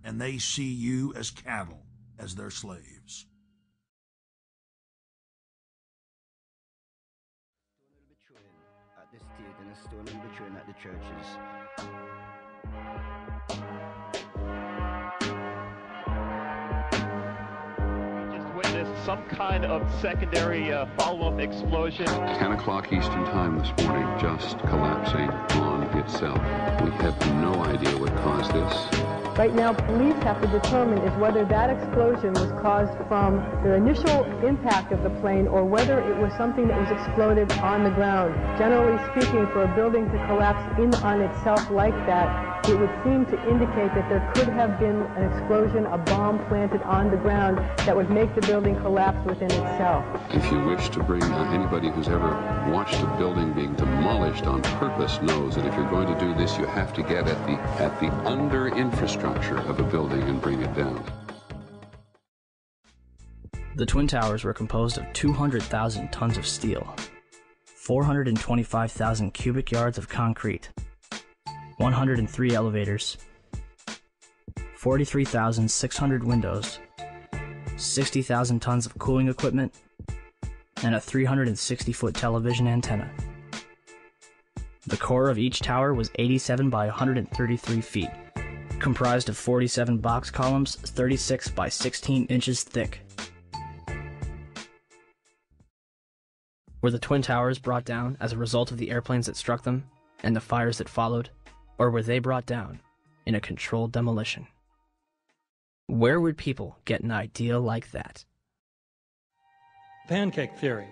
and they see you as cattle, as their slaves. At this stage, and it's still a little bit at the churches. Some kind of secondary follow-up explosion. 10 o'clock Eastern Time this morning, just collapsing on itself. We have no idea what caused this. Right now, police have to determine is whether that explosion was caused from the initial impact of the plane or whether it was something that was exploded on the ground. Generally speaking, for a building to collapse in on itself like that, it would seem to indicate that there could have been an explosion, a bomb planted on the ground that would make the building collapse within itself. If you wish to bring anybody who's ever watched a building being demolished on purpose knows that if you're going to do this, you have to get at the under infrastructure of a building and bring it down. The Twin Towers were composed of 200,000 tons of steel, 425,000 cubic yards of concrete, 103 elevators, 43,600 windows, 60,000 tons of cooling equipment, and a 360-foot television antenna. The core of each tower was 87 by 133 feet, comprised of 47 box columns 36 by 16 inches thick. Were the Twin Towers brought down as a result of the airplanes that struck them and the fires that followed? Or were they brought down in a controlled demolition? Where would people get an idea like that? Pancake theory,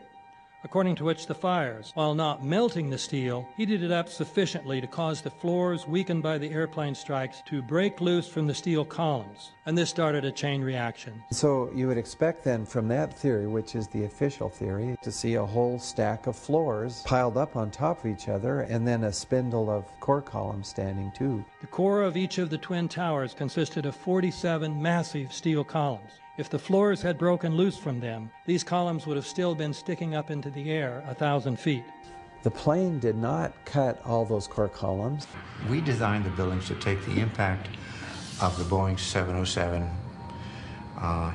according to which the fires, while not melting the steel, heated it up sufficiently to cause the floors weakened by the airplane strikes to break loose from the steel columns, and this started a chain reaction. So you would expect then from that theory, which is the official theory, to see a whole stack of floors piled up on top of each other and then a spindle of core columns standing too. The core of each of the Twin Towers consisted of 47 massive steel columns. If the floors had broken loose from them, these columns would have still been sticking up into the air 1,000 feet. The plane did not cut all those core columns. We designed the buildings to take the impact of the Boeing 707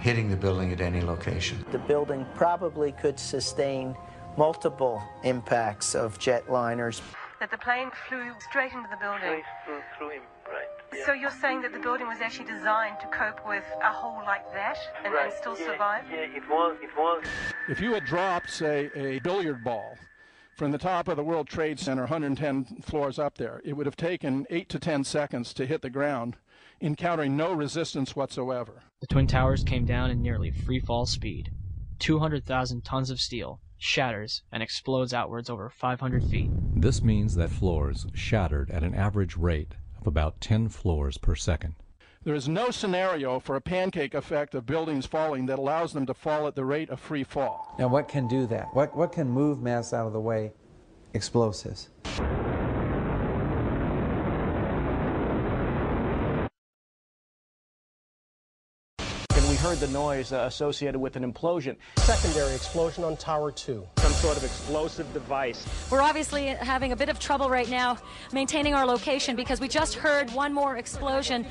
hitting the building at any location. The building probably could sustain multiple impacts of jetliners. That the plane flew straight into the building. Through him, right. Yeah. So you're saying that the building was actually designed to cope with a hole like that and still survive? Yeah, it was. If you had dropped, say, a billiard ball from the top of the World Trade Center, 110 floors up there, it would have taken 8 to 10 seconds to hit the ground, encountering no resistance whatsoever. The Twin Towers came down in nearly free fall speed. 200,000 tons of steel shatters and explodes outwards over 500 feet. This means that floors shattered at an average rate of about 10 floors per second. There is no scenario for a pancake effect of buildings falling that allows them to fall at the rate of free fall. Now what can do that? What can move mass out of the way? Explosives. Heard the noise associated with an implosion. Secondary explosion on Tower 2. Some sort of explosive device. We're obviously having a bit of trouble right now maintaining our location because we just heard one more explosion.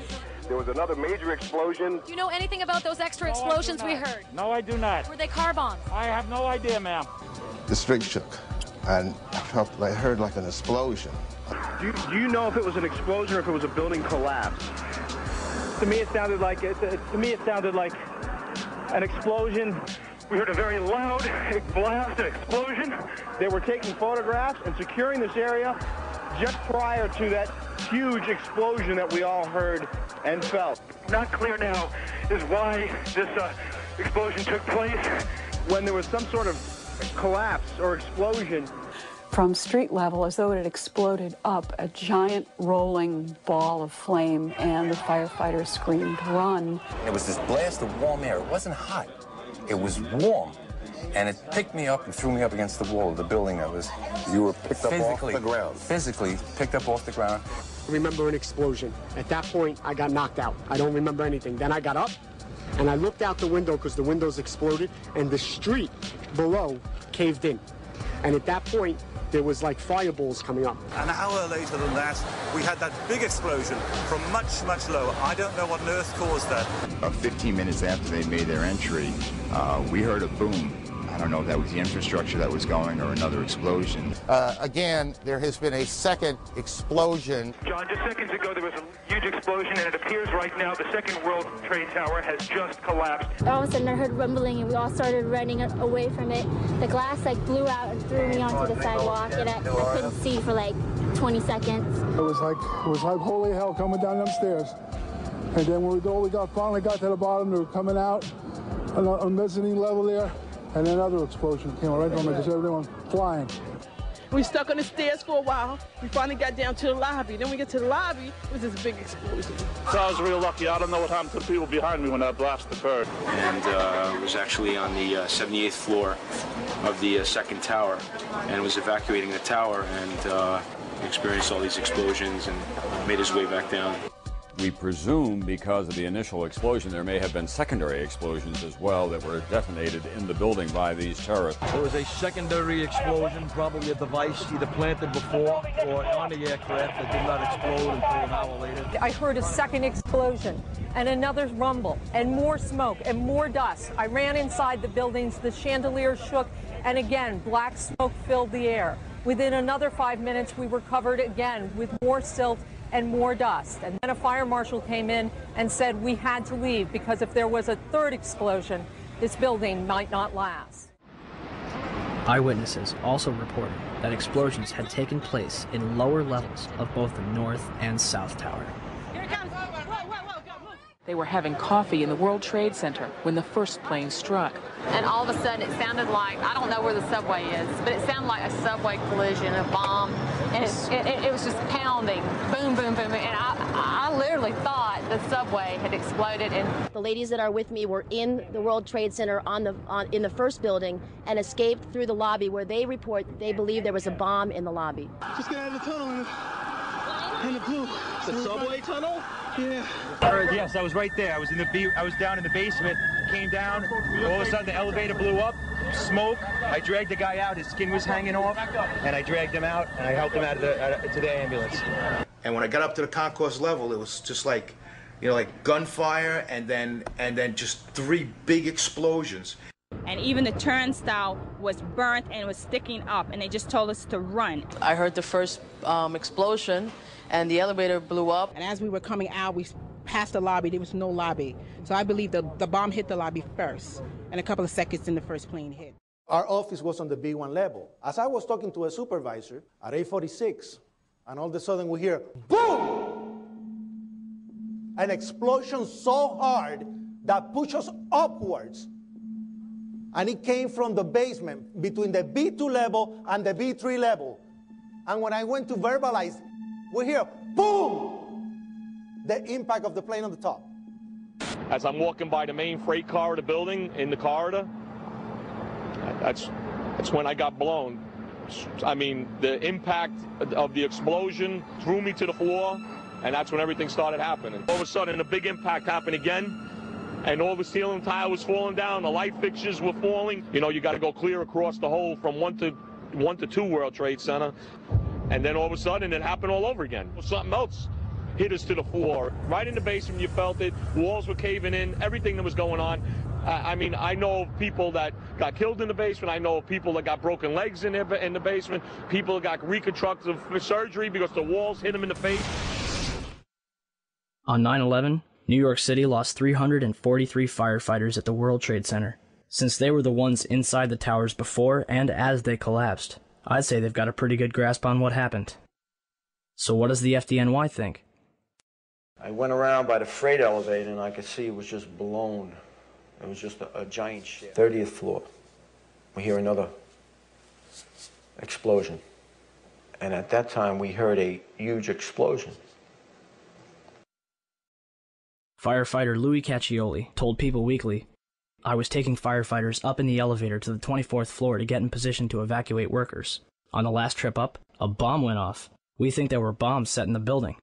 There was another major explosion. Do you know anything about those extra explosions we heard? No, I do not. Were they car bombs? I have no idea, ma'am. The street shook, and I heard like an explosion. Do you know if it was an explosion or if it was a building collapse? To me, it sounded like an explosion. We heard a very loud blast, an explosion. They were taking photographs and securing this area just prior to that huge explosion that we all heard and felt. Not clear now is why this explosion took place. When there was some sort of collapse or explosion, from street level, as though it had exploded up, a giant rolling ball of flame, and the firefighters screamed, "Run!" It was this blast of warm air. It wasn't hot. It was warm. And it picked me up and threw me up against the wall of the building that was... You were picked up off the ground. Physically picked up off the ground. I remember an explosion. At that point, I got knocked out. I don't remember anything. Then I got up, and I looked out the window because the windows exploded, and the street below caved in. And at that point, there was like fireballs coming up. An hour later than that, we had that big explosion from much, much lower. I don't know what on earth caused that. About 15 minutes after they made their entry, we heard a boom. I don't know if that was the infrastructure that was going or another explosion. Again, there has been a second explosion. John, just seconds ago there was a huge explosion, and it appears right now the second World Trade Tower has just collapsed. All of a sudden I heard rumbling, and we all started running away from it. The glass blew out and threw me onto the sidewalk, and I couldn't see for 20 seconds. It was like holy hell coming down them stairs. And then when we finally got to the bottom, they were coming out on a mezzanine level there. And another explosion came right from it, just everyone flying. We stuck on the stairs for a while. We finally got down to the lobby. Then we get to the lobby, it was this big explosion. So I was real lucky. I don't know what happened to the people behind me when that blast occurred. And was actually on the 78th floor of the second tower, and was evacuating the tower, and experienced all these explosions and made his way back down. We presume because of the initial explosion there may have been secondary explosions as well that were detonated in the building by these terrorists. There was a secondary explosion, probably a device either planted before or on the aircraft that did not explode until an hour later. I heard a second explosion and another rumble and more smoke and more dust. I ran inside the buildings, the chandeliers shook, and again, black smoke filled the air. Within another 5 minutes, we were covered again with more silt and more dust. And then a fire marshal came in and said we had to leave because if there was a third explosion, this building might not last. Eyewitnesses also reported that explosions had taken place in lower levels of both the North and South Tower. They were having coffee in the World Trade Center when the first plane struck. And all of a sudden it sounded like, I don't know where the subway is, but it sounded like a subway collision, a bomb, and it was just pounding, boom, boom, boom, and I literally thought the subway had exploded. And the ladies that are with me were in the World Trade Center in the first building and escaped through the lobby where they report they believe there was a bomb in the lobby. Just get out of the tunnel and the blue. The subway tunnel? Yeah. Yes, I was right there. I was down in the basement, came down, all of a sudden the elevator blew up, smoke. I dragged the guy out, his skin was hanging off, and I dragged him out, and I helped him out to the ambulance. And when I got up to the concourse level, it was just like, like gunfire, and then just 3 big explosions. And even the turnstile was burnt and was sticking up, and they just told us to run. I heard the first explosion, and the elevator blew up. And as we were coming out, we passed the lobby. There was no lobby. So I believe the bomb hit the lobby first, and a couple of seconds in the first plane hit. Our office was on the B1 level. As I was talking to a supervisor at 846, and all of a sudden we hear, boom! An explosion so hard that pushed us upwards. And it came from the basement between the B2 level and the B3 level. And when I went to verbalize, we hear, boom! The impact of the plane on the top. As I'm walking by the main freight corridor building in the corridor, that's when I got blown. I mean, the impact of the explosion threw me to the floor, and that's when everything started happening. All of a sudden, a big impact happened again, and all the ceiling tile was falling down, the light fixtures were falling. You got to go clear across the whole from 1 to 2 World Trade Center. And then all of a sudden, it happened all over again. Something else hit us to the floor. Right in the basement, you felt it. Walls were caving in, everything that was going on. I mean, I know of people that got killed in the basement. I know of people that got broken legs in the basement. People that got reconstructive surgery because the walls hit them in the face. On 9/11, New York City lost 343 firefighters at the World Trade Center. Since they were the ones inside the towers before and as they collapsed, I'd say they've got a pretty good grasp on what happened. So what does the FDNY think? I went around by the freight elevator and I could see it was just blown. It was just a giant ship. 30th floor. We hear another explosion. And at that time we heard a huge explosion. Firefighter Louis Caccioli told People Weekly, "I was taking firefighters up in the elevator to the 24th floor to get in position to evacuate workers. On the last trip up, a bomb went off. We think there were bombs set in the building.